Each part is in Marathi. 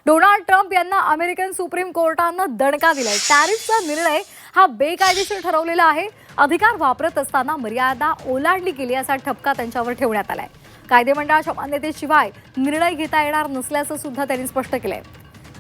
डोनाल्ड ट्रम्प यांना अमेरिकन सुप्रीम कोर्टानं दणका दिलाय। टॅरिफचा निर्णय हा बेकायदेशीर ठरवलेला आहे। अधिकार वापरत असताना मर्यादा ओलांडली गेली असा ठपका त्यांच्यावर ठेवण्यात आलाय। कायदेमंडळाच्या मान्यतेशिवाय निर्णय घेता येणार नसल्याचं सुद्धा त्यांनी स्पष्ट केलंय।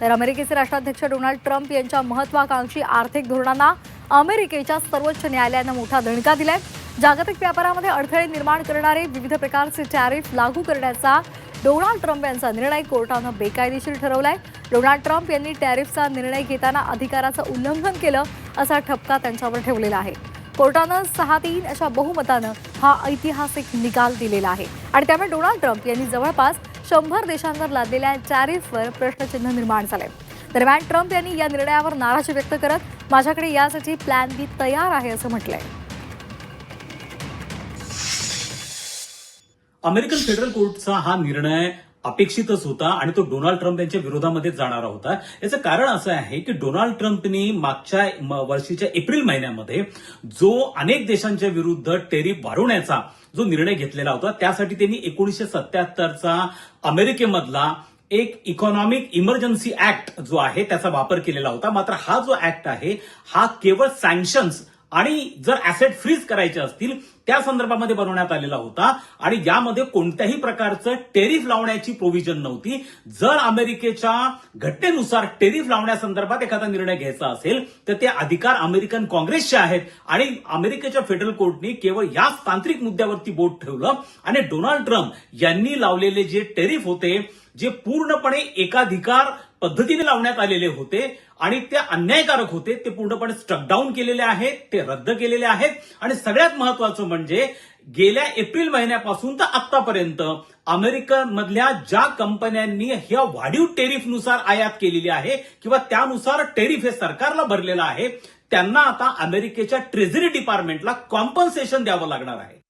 तर अमेरिकेचे राष्ट्राध्यक्ष डोनाल्ड ट्रम्प यांच्या महत्त्वाकांक्षी आर्थिक धोरणांना अमेरिकेच्या सर्वोच्च न्यायालयानं मोठा दणका दिलाय। जागतिक व्यापारामध्ये अडथळे निर्माण करणारे विविध प्रकारचे टॅरिफ लागू करण्याचा डोनाल्ड ट्रम्प यांचा निर्णय कोर्टानं बेकायदेशीर ठरवलाय। डोनाल्ड ट्रम्प यांनी टॅरिफचा निर्णय घेताना अधिकाराचं उल्लंघन केलं असा ठपका त्यांच्यावर ठेवलेला आहे। कोर्टानं 6-3 अशा बहुमतानं हा ऐतिहासिक निकाल दिलेला आहे आणि त्यामुळे डोनाल्ड ट्रम्प यांनी जवळपास 100 देशांवर लादलेल्या टॅरिफवर प्रश्नचिन्ह निर्माण झाले। दरम्यान ट्रम्प यांनी या निर्णयावर नाराजी व्यक्त करत माझ्याकडे यासाठी प्लॅन बी तयार आहे असं म्हटलंय। अमेरिकन फेडरल कोर्टचा हा निर्णय अपेक्षितच होता आणि तो डोनाल्ड ट्रम्प यांच्या विरोधामध्ये जाणारा होता। याचं कारण असं आहे की डोनाल्ड ट्रम्पनी मागच्या वर्षीच्या एप्रिल महिन्यामध्ये जो अनेक देशांच्या विरुद्ध टेरिफ वाढवण्याचा जो निर्णय घेतलेला होता, त्यासाठी त्यांनी 1977चा अमेरिकेमधला एक इकॉनॉमिक इमर्जन्सी ऍक्ट जो आहे त्याचा वापर केलेला होता। मात्र हा जो ऍक्ट आहे हा केवळ सँक्शन्स आणि जर ऍसेट फ्रीज करायचे असतील त्या संदर्भामध्ये बनवण्यात आलेला होता आणि यामध्ये कोणत्याही प्रकारचं टेरिफ लावण्याची प्रोव्हिजन नव्हती। जर अमेरिकेच्या घटनेनुसार टेरिफ लावण्यासंदर्भात एखादा निर्णय घ्यायचा असेल तर ते अधिकार अमेरिकन काँग्रेसचे आहेत आणि अमेरिकेच्या फेडरल कोर्टने केवळ याच तांत्रिक मुद्द्यावरती बोट ठेवलं आणि डोनाल्ड ट्रम्प यांनी लावलेले जे टेरिफ होते, जे पूर्णपणे एकाधिकार पद्धतीने लावण्यात आलेले होते आणि ते अन्यायकारक होते, ते पूर्णपणे स्ट्रक डाऊन केलेले आहेत, ते रद्द केलेले आहेत। आणि सगळ्यात महत्वाचं म्हणजे गेल्या एप्रिल महिन्यापासून तर आतापर्यंत अमेरिकेमधल्या ज्या कंपन्यांनी ह्या वाढीव टेरिफनुसार आयात केलेली आहे किंवा त्यानुसार टेरिफ हे सरकारला भरलेलं आहे, त्यांना आता अमेरिकेच्या ट्रेझरी डिपार्टमेंटला कॉम्पन्सेशन द्यावं लागणार आहे।